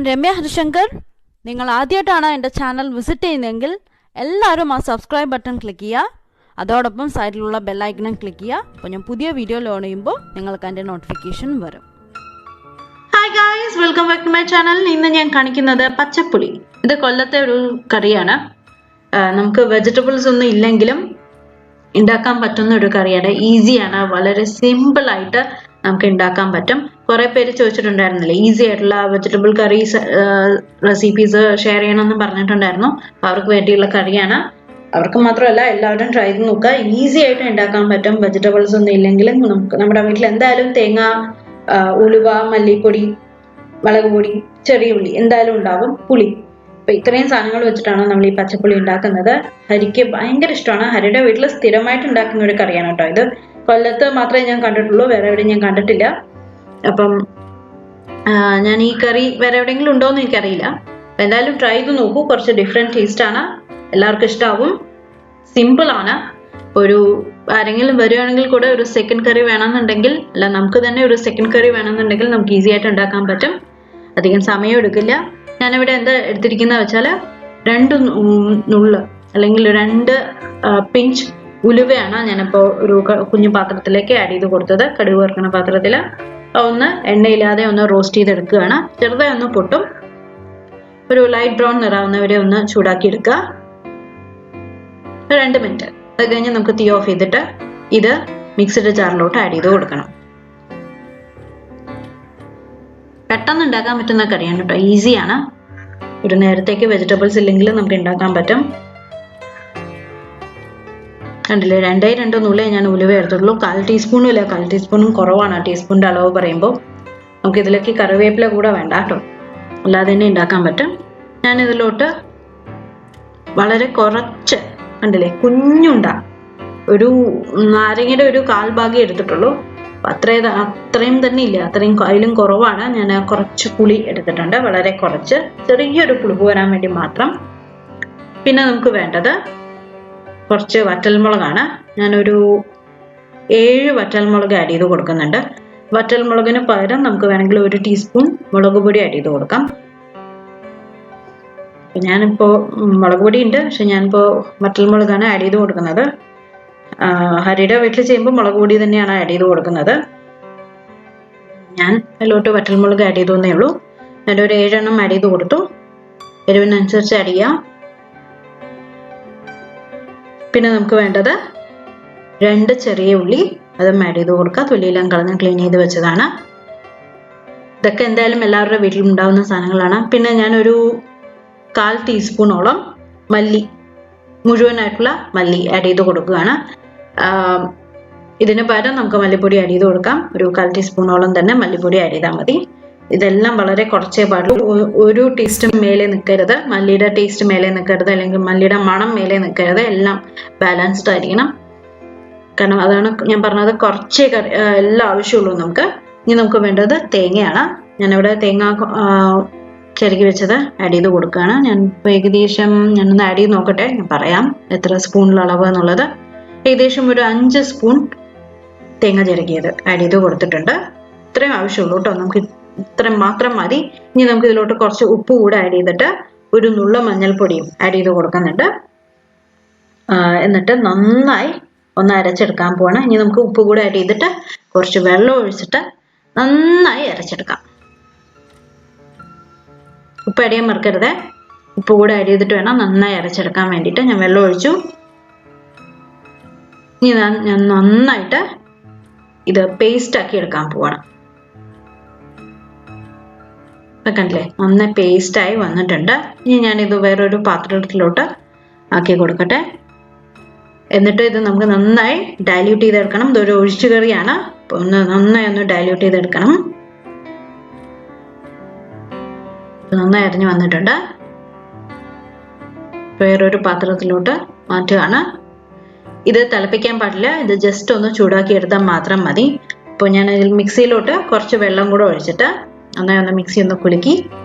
ഞാൻ രമ്യ ഹരിശങ്കർ. നിങ്ങൾ ആദ്യമായിട്ടാണ് എൻ്റെ ചാനൽ വിസിറ്റ് ചെയ്യുന്നതെങ്കിൽ എല്ലാവരും ആ സബ്സ്ക്രൈബ് ബട്ടൺ ക്ലിക്ക് ചെയ്യുക. അതോടൊപ്പം സൈഡിലുള്ള ബെല്ലൈക്കണും ക്ലിക്ക് ചെയ്യുക. അപ്പോൾ ഞാൻ പുതിയ വീഡിയോ ലോഡ് ചെയ്യുമ്പോൾ നിങ്ങൾക്ക് അതിൻ്റെ നോട്ടിഫിക്കേഷൻ വരും. Hi guys, welcome back to my channel. ഇന്ന് ഞാൻ കാണിക്കുന്നത് പച്ചപ്പുളി. ഇത് കൊല്ലത്തെ ഒരു കറിയാണ്. നമുക്ക് വെജിറ്റബിൾസ് ഒന്നും ഇല്ലെങ്കിലും ഉണ്ടാക്കാൻ പറ്റുന്ന ഒരു കറിയാണ്. ഈസിയാണ്, വളരെ സിമ്പിൾ ആയിട്ട് നമുക്ക് ഉണ്ടാക്കാൻ പറ്റും. കുറെ പേര് ചോദിച്ചിട്ടുണ്ടായിരുന്നില്ലേ ഈസി ആയിട്ടുള്ള വെജിറ്റബിൾ കറീസ് റെസിപ്പീസ് ഷെയർ ചെയ്യണമെന്ന് പറഞ്ഞിട്ടുണ്ടായിരുന്നു. അവർക്ക് വേണ്ടിയുള്ള കറിയാണ്. അവർക്ക് മാത്രമല്ല, എല്ലാവരും ട്രൈ ചെയ്ത് നോക്കുക. ഈസി ആയിട്ട് ഉണ്ടാക്കാൻ പറ്റും. വെജിറ്റബിൾസ് ഒന്നും ഇല്ലെങ്കിലും നമുക്ക് നമ്മുടെ വീട്ടിൽ എന്തായാലും തേങ്ങ, ഉലുവ, മല്ലിപ്പൊടി, മുളക് പൊടി, ചെറിയ ഉള്ളി എന്തായാലും ഉണ്ടാവും, പുളി. അപ്പൊ ഇത്രയും സാധനങ്ങൾ വെച്ചിട്ടാണ് നമ്മൾ ഈ പച്ചപ്പുളി ഉണ്ടാക്കുന്നത്. ഹരിക്ക് ഭയങ്കര ഇഷ്ടമാണ്. ഹരിയുടെ വീട്ടിൽ സ്ഥിരമായിട്ട് ഉണ്ടാക്കുന്ന ഒരു കറിയാണ് കേട്ടോ ഇത്. കൊല്ലത്ത് മാത്രമേ ഞാൻ കണ്ടിട്ടുള്ളൂ, വേറെ എവിടെയും ഞാൻ കണ്ടിട്ടില്ല. അപ്പം ഞാൻ ഈ കറി വേറെ എവിടെയെങ്കിലും ഉണ്ടോ എന്ന് എനിക്കറിയില്ല. അപ്പൊ എന്തായാലും ട്രൈ ചെയ്ത് നോക്കൂ. കുറച്ച് ഡിഫറെന്റ് ടേസ്റ്റ് ആണ്, എല്ലാവർക്കും ഇഷ്ടാവും. സിമ്പിൾ ആണ്. ഒരു ആരെങ്കിലും വരുവാണെങ്കിൽ കൂടെ ഒരു സെക്കൻഡ് കറി വേണമെന്നുണ്ടെങ്കിൽ, അല്ല നമുക്ക് തന്നെ ഒരു സെക്കൻഡ് കറി വേണമെന്നുണ്ടെങ്കിൽ നമുക്ക് ഈസി ആയിട്ട് ഉണ്ടാക്കാൻ പറ്റും. അധികം സമയം എടുക്കില്ല. ഞാനിവിടെ എന്താ എടുത്തിരിക്കുന്ന വെച്ചാൽ 2 നുള്ള് അല്ലെങ്കിൽ 2 പിഞ്ച് ഉലുവയാണ് ഞാനിപ്പോൾ ഒരു കുഞ്ഞു പാത്രത്തിലേക്ക് ആഡ് ചെയ്ത് കൊടുത്തത്. കടുക് വറുക്കുന്ന പാത്രത്തിൽ ഒന്ന് എണ്ണയില്ലാതെ ഒന്ന് റോസ്റ്റ് ചെയ്തെടുക്കുകയാണ്. ചെറുതായി ഒന്ന് പൊട്ടും. ഒരു ലൈറ്റ് ബ്രൗൺ നിറാവുന്നവരെ ഒന്ന് ചൂടാക്കി എടുക്കുക. 2 മിനിറ്റ്. അത് കഴിഞ്ഞ് നമുക്ക് തീ ഓഫ് ചെയ്തിട്ട് ഇത് മിക്സിയുടെ ജാറിലോട്ട് ആഡ് ചെയ്ത് കൊടുക്കണം. പെട്ടെന്ന് ഉണ്ടാക്കാൻ പറ്റുന്ന കറിയാണ് കേട്ടോ, ഈസിയാണ്. ഒരു നേരത്തേക്ക് വെജിറ്റബിൾസ് ഇല്ലെങ്കിൽ നമുക്ക് ഉണ്ടാക്കാൻ പറ്റും. കണ്ടില്ലേ, 2 നുള്ളേ ഞാൻ ഉലുവ എടുത്തുള്ളൂ. 1/4 ടീസ്പൂണും ഇല്ല, 1/4 ടീസ്പൂണും കുറവാണ് ടീസ്പൂണിന്റെ അളവ് പറയുമ്പോൾ. നമുക്ക് ഇതിലേക്ക് കറിവേപ്പില കൂടെ വേണ്ട കേട്ടോ, അല്ലാതെ തന്നെ ഉണ്ടാക്കാൻ പറ്റും. ഞാൻ ഇതിലോട്ട് വളരെ കുറച്ച്, കണ്ടില്ലേ, കുഞ്ഞുണ്ട ഒരു നാരങ്ങയുടെ ഒരു 1/4 ഭാഗം എടുത്തിട്ടുള്ളൂ. അത്രയും തന്നെ ഇല്ല, അത്രയും അതിലും കുറവാണ്. ഞാൻ കുറച്ച് പുളി എടുത്തിട്ടുണ്ട്, വളരെ കുറച്ച്, ചെറിയൊരു പുളിപ്പ് വരാൻ വേണ്ടി മാത്രം. പിന്നെ നമുക്ക് വേണ്ടത് കുറച്ച് വറ്റൽമുളകാണ്. ഞാനൊരു 7 വറ്റൽമുളക് ആഡ് ചെയ്ത് കൊടുക്കുന്നുണ്ട്. വറ്റൽമുളകിന് പകരം നമുക്ക് വേണമെങ്കിൽ 1 ടീസ്പൂൺ മുളക് പൊടി ആഡ് ചെയ്ത് കൊടുക്കാം. ഞാനിപ്പോ മുളക് പൊടി ഉണ്ട്, പക്ഷെ ഞാനിപ്പോ വറ്റൽമുളകാണ് ആഡ് ചെയ്ത് കൊടുക്കുന്നത്. ഹരിയുടെ വീട്ടിൽ ചെയ്യുമ്പോൾ മുളക് പൊടി തന്നെയാണ് ആഡ് ചെയ്ത് കൊടുക്കുന്നത്. ഞാൻ അതിലോട്ട് വറ്റൽമുളക് ആഡ് ചെയ്തേ ഉള്ളൂ. ഞാനൊരു 7 എണ്ണം ആഡ് ചെയ്ത് കൊടുത്തു. എരിവിനനുസരിച്ച് ആഡ് ചെയ്യാം. പിന്നെ നമുക്ക് വേണ്ടത് 2 ചെറിയ ഉള്ളി, അതും ആഡ് ചെയ്ത് കൊടുക്കുക. തൊലിയെല്ലാം കളഞ്ഞ് ക്ലീൻ ചെയ്ത് വെച്ചതാണ്. ഇതൊക്കെ എന്തായാലും എല്ലാവരുടെ വീട്ടിലും ഉണ്ടാവുന്ന സാധനങ്ങളാണ്. പിന്നെ ഞാനൊരു 1/4 ടീസ്പൂണോളം മല്ലി, മുഴുവനായിട്ടുള്ള മല്ലി ആഡ് ചെയ്ത് കൊടുക്കുകയാണ്. ഇതിന് പകരം നമുക്ക് മല്ലിപ്പൊടി ആഡ് ചെയ്ത് കൊടുക്കാം. ഒരു 1/4 ടീസ്പൂണോളം തന്നെ മല്ലിപ്പൊടി ആഡ് ചെയ്താൽ മതി. ഇതെല്ലാം വളരെ കുറച്ചേ പാടുള്ളൂ. ഒരു ടേസ്റ്റ് മേലെ നിൽക്കരുത്, മല്ലിയുടെ ടേസ്റ്റ് മേലെ നിൽക്കരുത്, അല്ലെങ്കിൽ മല്ലിയുടെ മണം മേലെ നിൽക്കരുത്. എല്ലാം ബാലൻസ്ഡ് ആയിരിക്കണം. കാരണം അതാണ് ഞാൻ പറഞ്ഞത്, കുറച്ചേ എല്ലാം ആവശ്യമുള്ളൂ നമുക്ക്. ഇനി നമുക്ക് വേണ്ടത് തേങ്ങയാണ്. ഞാനിവിടെ തേങ്ങ ചിരകി വെച്ചത് ആഡ് ചെയ്ത് കൊടുക്കുകയാണ്. ഞാൻ ഏകദേശം ഞാനൊന്ന് ആഡ് ചെയ്ത് നോക്കട്ടെ, ഞാൻ പറയാം എത്ര സ്പൂണിലുള്ള അളവ് എന്നുള്ളത്. ഏകദേശം ഒരു 5 സ്പൂൺ തേങ്ങ ചിരകിയത് ആഡ് ചെയ്ത് കൊടുത്തിട്ടുണ്ട്. ഇത്രയും ആവശ്യമുള്ളൂ കേട്ടോ, നമുക്ക് ഇത്രയും മാത്രം മതി. ഇനി നമുക്ക് ഇതിലോട്ട് കുറച്ച് ഉപ്പ് കൂടെ ആഡ് ചെയ്തിട്ട് ഒരു നുള്ള മഞ്ഞൾപ്പൊടിയും ആഡ് ചെയ്ത് കൊടുക്കുന്നുണ്ട്. എന്നിട്ട് നന്നായി ഒന്ന് അരച്ചെടുക്കാൻ പോവാണ്. ഇനി നമുക്ക് ഉപ്പ് കൂടെ ആഡ് ചെയ്തിട്ട് കുറച്ച് വെള്ളം ഒഴിച്ചിട്ട് നന്നായി അരച്ചെടുക്കാം. ഉപ്പ് ആഡ് ചെയ്യാൻ മറക്കരുത്. ഉപ്പ് കൂടെ ആഡ് ചെയ്തിട്ട് വേണം നന്നായി അരച്ചെടുക്കാൻ വേണ്ടിയിട്ട്. ഞാൻ വെള്ളം ഒഴിച്ചു. ഇനി ഞാൻ നന്നായിട്ട് ഇത് പേസ്റ്റ് ആക്കി എടുക്കാൻ പോവാണ്. കണ്ടില്ലേ, നന്നായി പേസ്റ്റായി വന്നിട്ടുണ്ട്. ഇനി ഞാനിത് വേറൊരു പാത്രത്തിലോട്ട് ആക്കി കൊടുക്കട്ടെ. എന്നിട്ട് ഇത് നമുക്ക് നന്നായി ഡൈല്യൂട്ട് ചെയ്തെടുക്കണം. ഇതൊരു ഒഴിച്ചു കറിയാണ്, അപ്പോൾ നന്നായി ഒന്ന് ഡൈല്യൂട്ട് ചെയ്തെടുക്കണം. നന്നായി അരിഞ്ഞ് വന്നിട്ടുണ്ട്. വേറൊരു പാത്രത്തിലോട്ട് മാറ്റുകയാണ്. ഇത് തിളപ്പിക്കാൻ പാടില്ല, ഇത് ജസ്റ്റ് ഒന്ന് ചൂടാക്കി എടുത്താൽ മാത്രം മതി. അപ്പോൾ ഞാൻ ഇതിൽ മിക്സിയിലോട്ട് കുറച്ച് വെള്ളം കൂടെ ഒഴിച്ചിട്ട് നന്നായി ഒന്ന് മിക്സി ഒന്ന് കുലുക്കി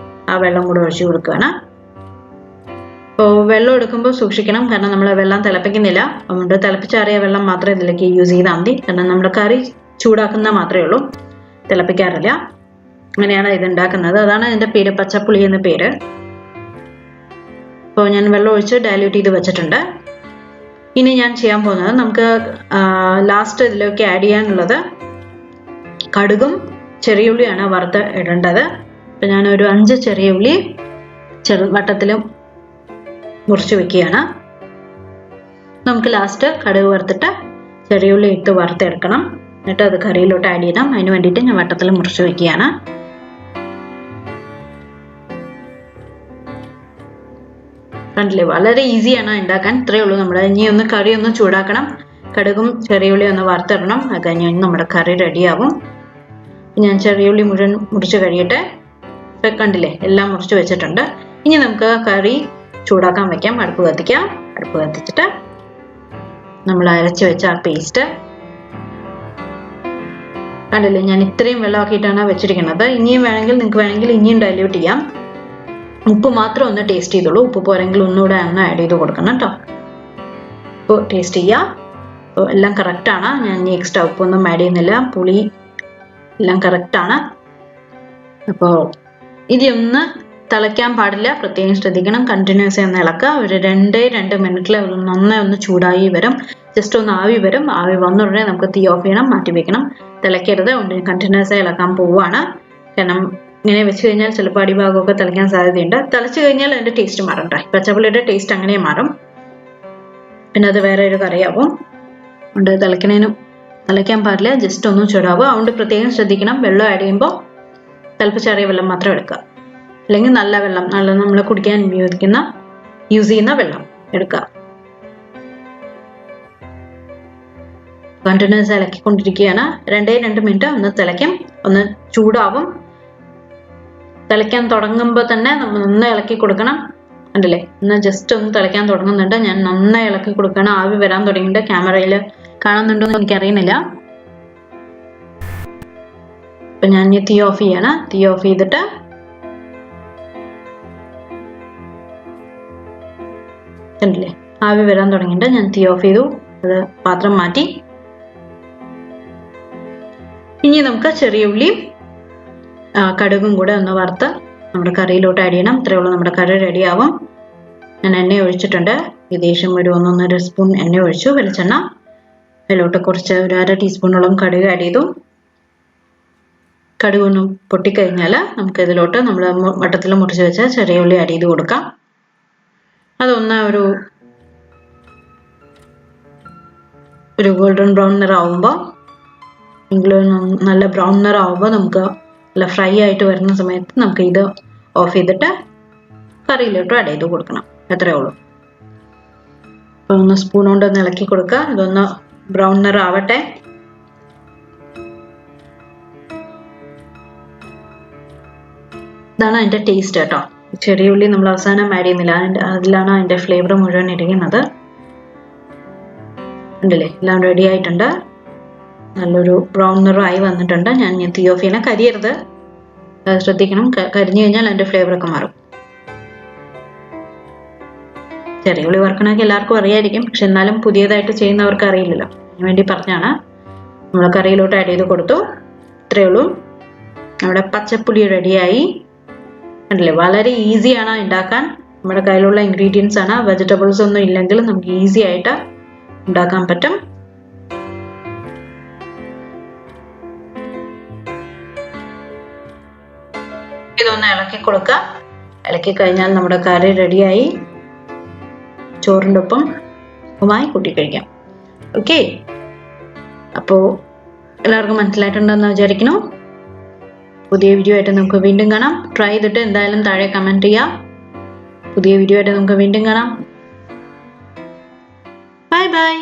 ആ വെള്ളം കൂടെ ഒഴിച്ചു കൊടുക്കുകയാണ്. അപ്പോൾ വെള്ളം എടുക്കുമ്പോൾ സൂക്ഷിക്കണം, കാരണം നമ്മൾ വെള്ളം തിളപ്പിക്കുന്നില്ല. അതുകൊണ്ട് തിളപ്പിച്ചാറിയ വെള്ളം മാത്രമേ ഇതിലേക്ക് യൂസ് ചെയ്താൽ മതി. കാരണം നമ്മുടെ കറി ചൂടാക്കുന്ന മാത്രമേ ഉള്ളൂ, തിളപ്പിക്കാറില്ല. അങ്ങനെയാണ് ഇത് ഉണ്ടാക്കുന്നത്. അതാണ് ഇതിൻ്റെ പേര്, പച്ചപ്പുളി എന്ന പേര്. അപ്പോൾ ഞാൻ വെള്ളം ഒഴിച്ച് ഡയല്യൂട്ട് ചെയ്ത് വെച്ചിട്ടുണ്ട്. ഇനി ഞാൻ ചെയ്യാൻ പോകുന്നത്, നമുക്ക് ലാസ്റ്റ് ഇതിലേക്ക് ആഡ് ചെയ്യാനുള്ളത് കടുകും ചെറിയുള്ളിയാണ് വറുത്ത് ഇടേണ്ടത്. അപ്പം ഞാനൊരു 5 ചെറിയ ഉള്ളി വട്ടത്തിലും മുറിച്ച് വെക്കുകയാണ്. നമുക്ക് ലാസ്റ്റ് കടുക് വറുത്തിട്ട് ചെറിയ ഉള്ളി ഇട്ട് വറുത്തെടുക്കണം. എന്നിട്ട് അത് കറിയിലോട്ട് ആഡ് ചെയ്യണം. അതിന് വേണ്ടിയിട്ട് ഞാൻ വട്ടത്തിൽ മുറിച്ച് വെക്കുകയാണ്. കണ്ടില്ലേ, വളരെ ഈസിയാണ് ഉണ്ടാക്കാൻ. ഇത്രയേ ഉള്ളൂ. നമ്മൾ ഇനി ഒന്ന് കറി ഒന്ന് ചൂടാക്കണം. കടുകും ചെറിയുള്ളി ഒന്ന് വറുത്തിടണം. അത് കഴിഞ്ഞ് നമ്മുടെ കറി റെഡിയാവും. ഞാൻ ചെറിയുള്ളി മുഴുവൻ മുറിച്ച് കഴിയട്ടെ. കണ്ടില്ലേ, എല്ലാം മുറിച്ച് വെച്ചിട്ടുണ്ട്. ഇനി നമുക്ക് കറി ചൂടാക്കാൻ വെക്കാം. അടുപ്പ് കത്തിക്കാം. അടുപ്പ് കത്തിച്ചിട്ട് നമ്മൾ അരച്ച് വെച്ച ആ പേസ്റ്റ് കണ്ടില്ലേ, ഞാൻ ഇത്രയും വെള്ളമാക്കിയിട്ടാണ് വെച്ചിരിക്കുന്നത്. ഇനിയും വേണമെങ്കിൽ നിങ്ങൾക്ക് വേണമെങ്കിൽ ഇനിയും ഡൈല്യൂട്ട് ചെയ്യാം. ഉപ്പ് മാത്രം ഒന്ന് ടേസ്റ്റ് ചെയ്തോളൂ. ഉപ്പ് പോരെങ്കിൽ ഒന്നുകൂടെ ഒന്ന് ആഡ് ചെയ്ത് കൊടുക്കണം കേട്ടോ. ഉപ്പ് ടേസ്റ്റ് ചെയ്യാം. അപ്പോൾ എല്ലാം കറക്റ്റാണ്. ഞാൻ ഇനി എക്സ്ട്രാ ഉപ്പൊന്നും ആഡ് ചെയ്യുന്നില്ല. പുളി എല്ലാം കറക്റ്റാണ്. അപ്പോൾ ഇതൊന്ന് തിളയ്ക്കാൻ പാടില്ല, പ്രത്യേകം ശ്രദ്ധിക്കണം. കണ്ടിന്യൂസ് ഒന്ന് ഇളക്കുക. ഒരു 2 മിനിറ്റിൽ നന്നായി ഒന്ന് ചൂടായി വരും. ജസ്റ്റ് ഒന്ന് ആവി വരും. ആവി വന്ന ഉടനെ നമുക്ക് തീ ഓഫ് ചെയ്യണം, മാറ്റി വെക്കണം. തിളയ്ക്കരുത്. അതുകൊണ്ട് കണ്ടിന്യൂസ് ആയി ഇളക്കാൻ പോവുകയാണ്. കാരണം ഇങ്ങനെ വെച്ച് കഴിഞ്ഞാൽ ചിലപ്പോൾ അടിഭാഗമൊക്കെ തിളയ്ക്കാൻ സാധ്യതയുണ്ട്. തിളച്ച് കഴിഞ്ഞാൽ അതിൻ്റെ ടേസ്റ്റ് മാറട്ടെ. പച്ചപ്പുളിയുടെ ടേസ്റ്റ് അങ്ങനെ മാറും. പിന്നെ അത് വേറെ ഒരു കറിയാവും. അതുകൊണ്ട് തിളയ്ക്കാൻ പാടില്ല, ജസ്റ്റ് ഒന്ന് ചൂടാവുക. അതുകൊണ്ട് പ്രത്യേകം ശ്രദ്ധിക്കണം. വെള്ളം ആഡ് ചെയ്യുമ്പോൾ തിളപ്പിച്ചാറിയ വെള്ളം മാത്രം എടുക്കുക. അല്ലെങ്കിൽ നല്ല വെള്ളം, നമ്മൾ കുടിക്കാൻ യൂസ് ചെയ്യുന്ന വെള്ളം എടുക്കുക. കണ്ടിന്യൂസ് ഇളക്കിക്കൊണ്ടിരിക്കുകയാണ്. 2 മിനിറ്റ് ഒന്ന് തിളയ്ക്കും, ഒന്ന് ചൂടാവും. തിളയ്ക്കാൻ തുടങ്ങുമ്പോൾ തന്നെ നമ്മൾ നന്നായി ഇളക്കി കൊടുക്കണം. കണ്ടില്ലേ, ഒന്ന് ജസ്റ്റ് ഒന്ന് തിളയ്ക്കാൻ തുടങ്ങുന്നുണ്ട്. ഞാൻ നന്നായി ഇളക്കി കൊടുക്കണം. ആവി വരാൻ തുടങ്ങിയിട്ട് ക്യാമറയിൽ കാണുന്നുണ്ടോ എന്ന് എനിക്കറിയുന്നില്ല. അപ്പം ഞാൻ തീ ഓഫ് ചെയ്യണം. തീ ഓഫ് ചെയ്തിട്ട് കണ്ടില്ലേ, ആവി വരാൻ തുടങ്ങിയിട്ട് ഞാൻ തീ ഓഫ് ചെയ്തു. അത് പാത്രം മാറ്റി. ഇനി നമുക്ക് ചെറിയ ഉള്ളിയും കടുകും കൂടെ ഒന്ന് വറുത്ത് നമ്മുടെ കറിയിലോട്ട് ആഡ് ചെയ്യണം. ഇത്രയേ ഉള്ളൂ, നമ്മുടെ കറി റെഡിയാവും. ഞാൻ എണ്ണ ഒഴിച്ചിട്ടുണ്ട്. ഏകദേശം ഒരു 1-1.5 സ്പൂൺ എണ്ണ ഒഴിച്ചു, വെളിച്ചെണ്ണ. അതിലോട്ട് കുറച്ച് ഒരു 1/2 ടീസ്പൂണോളം കടുക് ആഡ് ചെയ്തു. കടുക് ഒന്ന് പൊട്ടിക്കഴിഞ്ഞാൽ നമുക്ക് ഇതിലോട്ട് നമ്മൾ വട്ടത്തിൽ മുറിച്ച് വെച്ച ചെറിയ ഉള്ളി ആഡ് ചെയ്ത് കൊടുക്കാം. അതൊന്ന് ഒരു ഗോൾഡൻ ബ്രൗൺ നിറാവുമ്പോൾ, നല്ല ബ്രൗൺ നിറാവുമ്പോൾ, നമുക്ക് നല്ല ഫ്രൈ ആയിട്ട് വരുന്ന സമയത്ത് നമുക്ക് ഇത് ഓഫ് ചെയ്തിട്ട് കറിയിലോട്ട് ആഡ് ചെയ്ത് കൊടുക്കണം. അത്രയേ ഉള്ളൂ. അപ്പോൾ ഒന്ന് സ്പൂൺ കൊണ്ട് ഒന്ന് ഇളക്കി കൊടുക്കുക. ഇതൊന്ന് ബ്രൗൺ നിറാവട്ടെ. ഇതാണ് അതിൻ്റെ ടേസ്റ്റ് കേട്ടോ. ചെറിയ ഉള്ളി നമ്മൾ അവസാനം ആഡ് ചെയ്യുന്നില്ല, അതിലാണ് അതിൻ്റെ ഫ്ലേവർ മുഴുവൻ ഇരിക്കുന്നത്. ഉണ്ടല്ലേ, എല്ലാം റെഡി ആയിട്ടുണ്ട്. നല്ലൊരു ബ്രൗൺ നിറായി വന്നിട്ടുണ്ട്. ഞാൻ തീ ഓഫ് ചെയ്യണം. കരിയരുത്, ശ്രദ്ധിക്കണം. കരിഞ്ഞു കഴിഞ്ഞാൽ അതിൻ്റെ ഫ്ലേവറൊക്കെ മാറും. ചെറിയ ഉള്ളി വറുക്കണമെങ്കിൽ എല്ലാവർക്കും അറിയായിരിക്കും, പക്ഷെ എന്നാലും പുതിയതായിട്ട് ചെയ്യുന്നവർക്ക് അറിയില്ലല്ലോ, അതിന് വേണ്ടി പറഞ്ഞാണ്. നമ്മൾ കറിയിലോട്ട് ആഡ് ചെയ്ത് കൊടുത്തു. ഇത്രയേ ഉള്ളൂ, നമ്മുടെ പച്ചപ്പുളി റെഡിയായി. കണ്ടില്ലേ, വളരെ ഈസിയാണ് ഉണ്ടാക്കാൻ. നമ്മുടെ കയ്യിലുള്ള ഇൻഗ്രീഡിയൻസ് ആണ്. വെജിറ്റബിൾസ് ഒന്നും ഇല്ലെങ്കിൽ നമുക്ക് ഈസി ആയിട്ട് ഉണ്ടാക്കാൻ പറ്റും. ഇതൊന്ന് ഇളക്കി കൊടുക്കുക. ഇളക്കി കഴിഞ്ഞാൽ നമ്മുടെ കറി റെഡിയായി. ചോറിൻ്റെ ഒപ്പം കൂട്ടി കഴിക്കാം. ഓക്കെ, അപ്പോൾ എല്ലാവർക്കും മനസ്സിലായിട്ടുണ്ടെന്ന് വിചാരിക്കുന്നു. പുതിയ വീഡിയോ ആയിട്ട് നമുക്ക് വീണ്ടും കാണാം. ട്രൈ ചെയ്തിട്ട് എന്തായാലും താഴെ കമൻറ്റ് ചെയ്യാം. പുതിയ വീഡിയോ ആയിട്ട് നമുക്ക് വീണ്ടും കാണാം. Bye bye.